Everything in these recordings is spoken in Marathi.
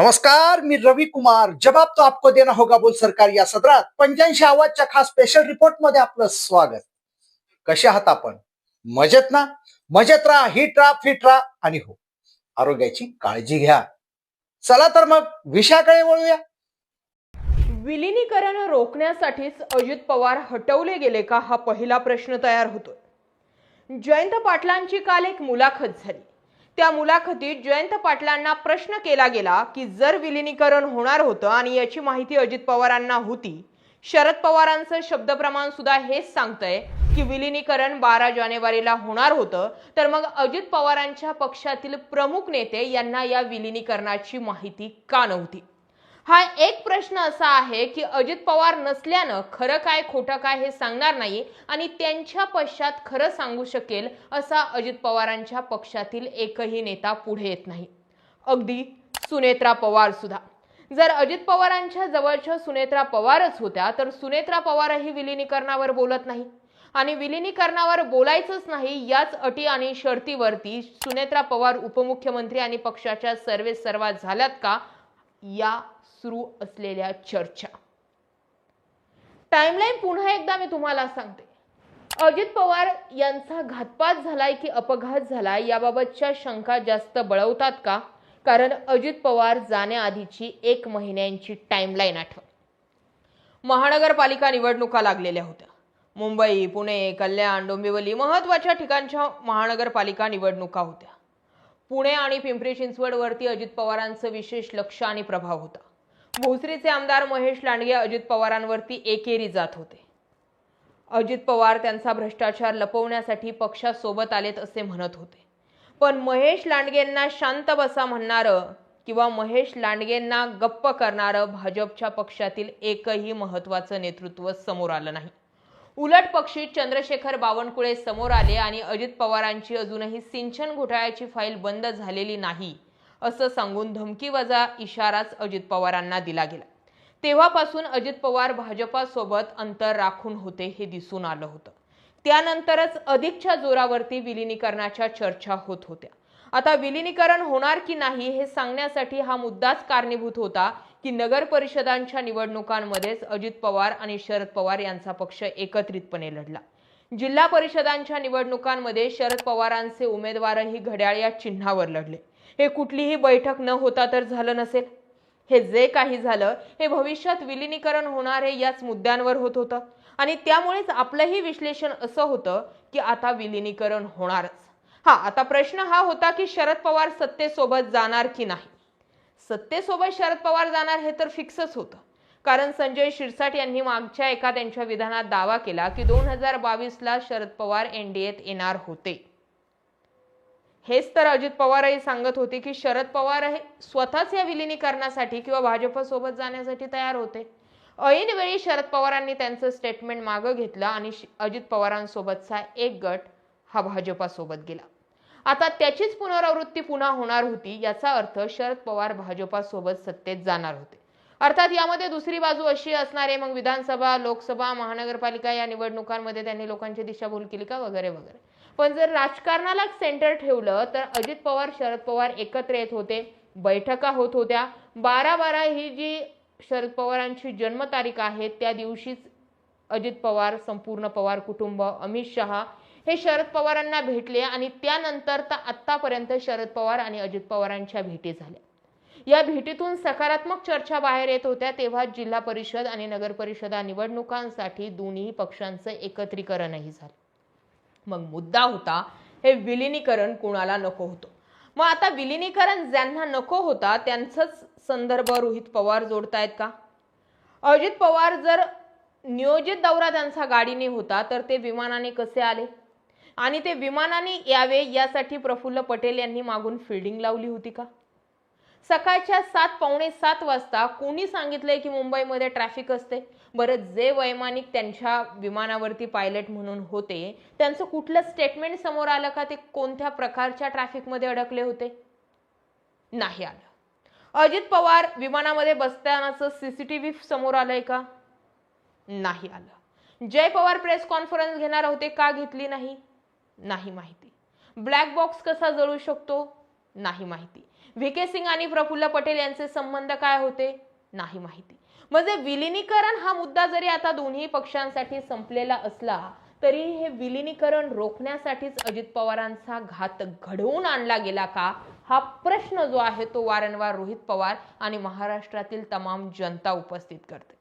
नमस्कार, मी रवी कुमार. जवाब तो आपको देना होगा बोल सरकार या सदरात 85 आवाजच्या खास स्पेशल रिपोर्ट मध्ये आपलं स्वागत. कसे आहात आपण? मजेत ना? मजेत राहा, हिट राहा, फिट राहा आणि हो, आरोग्याची काळजी घ्या. चला तर मग विषयाकडे वळूया. विलिनीकरण रोखण्यासाठीच अजित पवार हटवले गेले का, हा पहिला प्रश्न तयार होतो. जयंत पाटलांची काल एक मुलाखत झाली. त्या मुलाखतीत जयंत पाटलांना प्रश्न केला गेला की जर विलिनीकरण होणार होतं आणि याची माहिती अजित पवारांना होती, शरद पवारांचं शब्दप्रमाण सुद्धा हेच सांगतंय की विलिनीकरण 12 जानेवारीला होणार होतं, तर मग अजित पवारांच्या पक्षातील प्रमुख नेते यांना या विलिनीकरणाची माहिती का नव्हती? हा एक प्रश्न असा आहे की अजित पवार नसल्यानं खरं काय खोटं काय हे सांगणार नाही आणि त्यांच्या पश्चात खरं सांगू शकेल असा अजित पवारांच्या पक्षातील एकही नेता पुढे येत नाही. अगदी सुनेत्रा पवार सुद्धा. जर अजित पवारांच्या जवळच्या सुनेत्रा पवारच होत्या तर सुनेत्रा पवारही विलिनीकरणावर बोलत नाही आणि विलिनीकरणावर बोलायचंच नाही याच अटी आणि शर्तीवरती सुनेत्रा पवार उपमुख्यमंत्री आणि पक्षाच्या सर्वेसर्वा झाल्यात का, या सुरू असलेल्या चर्चा. टाइमलाईन पुन्हा एकदा मी तुम्हाला सांगते. अजित पवार यांचा घातपात झालाय की अपघात झालाय याबाबतच्या शंका जास्त बळवतात का? कारण अजित पवार जाण्याआधीची 1 महिन्यांची टाइमलाईन आठवा. महानगरपालिका निवडणुका लागलेल्या होत्या. मुंबई, पुणे, कल्याण, डोंबिवली महत्त्वाच्या ठिकाणच्या महानगरपालिका निवडणुका होत्या. पुणे आणि पिंपरी चिंचवड वरती अजित पवारांचं विशेष लक्ष आणि प्रभाव होता. भोसरीचे आमदार महेश लांडगे अजित पवारांवरती एकेरी जात होते. अजित पवार त्यांचा भ्रष्टाचार लपवण्यासाठी पक्षासोबत आलेत असे म्हणत होते. पण महेश लांडगेंना शांत बसा म्हणणारं किंवा महेश लांडगेंना गप्प करणारं भाजपच्या पक्षातील एकही महत्त्वाचं नेतृत्व समोर आलं नाही. उलट पक्षी चंद्रशेखर बावनकुळे समोर आले आणि अजित पवारांची अजूनही सिंचन घोटाळ्याची फाईल बंद झालेली नाही असं सांगून धमकीवजा इशाराच अजित पवारांना दिला गेला. तेव्हापासून अजित पवार भाजपासोबत अंतर राखून होते हे दिसून आलं होतं. त्यानंतरच अधिकच्या जोरावरती विलिनीकरणाच्या चर्चा होत होत्या. आता विलिनीकरण होणार की नाही हे सांगण्यासाठी हा मुद्दाच कारणीभूत होता की नगर परिषदांच्या निवडणुकांमध्येच अजित पवार आणि शरद पवार यांचा पक्ष एकत्रितपणे लढला. जिल्हा परिषदांच्या निवडणुकांमध्ये शरद पवारांचे उमेदवारही घड्याळ या चिन्हावर लढले. हे कुठलीही बैठक न होता तर झालं नसेल. हे जे काही झालं हे भविष्यात विलिनीकरण होणार आहे याच मुद्द्यांवर होत होतं आणि त्यामुळेच आपलंही विश्लेषण असं होतं की आता विलिनीकरण होणारच. आता प्रश्न हा होता की शरद पवार सत्तेसोबत जाणार की नाही. सत्तेसोबत शरद पवार जाणार हे तर फिक्सच होतं. कारण संजय शिरसाट यांनी मागच्या एका त्यांच्या विधानात दावा केला की 2022ला शरद पवार एनडीएत येणार होते. हेच तर अजित पवारही सांगत होते की शरद पवार हे स्वतःच या विलिनीकरणासाठी किंवा भाजपसोबत जाण्यासाठी तयार होते. ऐन वेळी शरद पवारांनी त्यांचं स्टेटमेंट मागं घेतलं आणि अजित पवारांसोबतचा एक गट हा भाजपासोबत गेला. आता त्याचीच पुनरावृत्ती पुन्हा होणार होती. याचा अर्थ शरद पवार भाजपासोबत सत्तेत जाणार होते. अर्थात यामध्ये दुसरी बाजू अशी असणार आहे, मग विधानसभा, लोकसभा, महानगरपालिका या निवडणुकांमध्ये त्यांनी लोकांची दिशाभूल केली का वगैरे वगैरे. पण जर राजकारणाला सेंटर ठेवलं तर अजित पवार शरद पवार एकत्र येत होते, बैठका होत होत्या. 12/12 ही जी शरद पवारांची जन्मतारीख आहे त्या दिवशीच अजित पवार, संपूर्ण पवार कुटुंब, अमित शहा हे शरद पवारांना भेटले आणि त्यानंतर तर आतापर्यंत शरद पवार आणि अजित पवारांच्या भेटी झाल्या. या भेटीतून सकारात्मक चर्चा बाहेर येत होत्या. तेव्हा जिल्हा परिषद आणि नगर परिषदा निवडणुकांसाठी दोन्ही पक्षांचं एकत्रीकरणही झालं. मग मुद्दा होता हे विलिनीकरण कोणाला नको होतं. मग आता विलिनीकरण ज्यांना नको होता त्यांचंच संदर्भ रोहित पवार जोडतायत का? अजित पवार जर नियोजित दौरा त्यांचा गाडीने होता तर ते विमानाने कसे आले आणि ते विमानाने यावे यासाठी प्रफुल्ल पटेल यांनी मागून फिल्डिंग लावली होती का? सकाळच्या 7:15 वाजता कोणी सांगितलंय की मुंबईमध्ये ट्रॅफिक असते? बरं, जे वैमानिक त्यांच्या विमानावरती पायलट म्हणून होते त्यांचं कुठलं स्टेटमेंट समोर आलं का ते कोणत्या प्रकारच्या ट्रॅफिकमध्ये अडकले होते? नाही आलं. अजित पवार विमानामध्ये बसतानाचं सीसीटीव्ही समोर आलंय का? नाही आलं. जय पवार प्रेस कॉन्फरन्स घेणार होते, का घेतली नाही? नाही माहिती. ब्लॅक बॉक्स कसा जळू शकतो? नाही माहिती. व्ही.के. सिंग आणि प्रफुल्ल पटेल यांचे संबंध काय होते नाही माहिती. म्हणजे विलिनीकरण हा मुद्दा जरी आता दोन्ही पक्षांसाठी संपलेला असला तरी हे विलिनीकरण रोखण्यासाठीच अजित पवारांचा घात घडवून आणला गेला का, हा प्रश्न जो आहे तो वारंवार रोहित पवार आणि महाराष्ट्रातील तमाम जनता उपस्थित करते.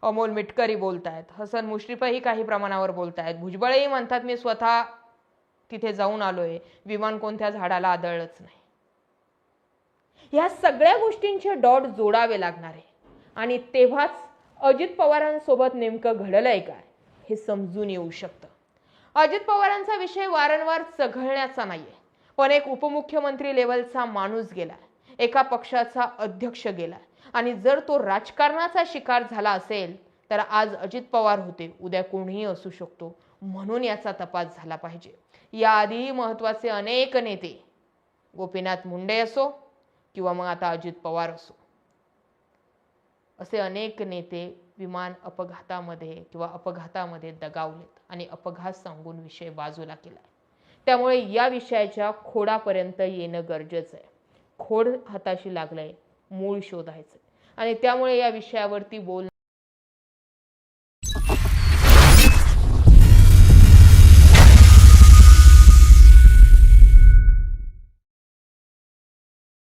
अमोल मिटकरी बोलतायत, हसन मुश्रीफही काही प्रमाणावर बोलतायत, भुजबळही म्हणतात मी स्वतः तिथे जाऊन आलोय, विमान कोणत्या झाडाला आदळलंच नाही. ह्या सगळ्या गोष्टींचे डॉट जोडावे लागणार आहे आणि तेव्हाच अजित पवारांसोबत नेमकं घडलंय काय हे समजून येऊ शकतं. अजित पवारांचा विषय वारंवार चघळण्याचा नाहीये, पण एक उपमुख्यमंत्री लेवलचा माणूस गेलाय, एका पक्षाचा अध्यक्ष गेलाय आणि जर तो राजकारणाचा शिकार झाला असेल तर आज अजित पवार होते, उद्या कोणीही असू शकतो. म्हणून याचा तपास झाला पाहिजे. याआधी महत्त्वाचे अनेक नेते, गोपीनाथ मुंडे असो किंवा मग आता अजित पवार असो, असे अनेक नेते विमान अपघातामध्ये किंवा अपघातामध्ये दगावलेत आणि अपघात सांगून विषय बाजूला केलाय. त्यामुळे या विषयाच्या खोडापर्यंत येणं गरजेचं आहे. खोड हाताशी लागलंय, मूळ शोधायचंय आणि त्यामुळे या विषयावरती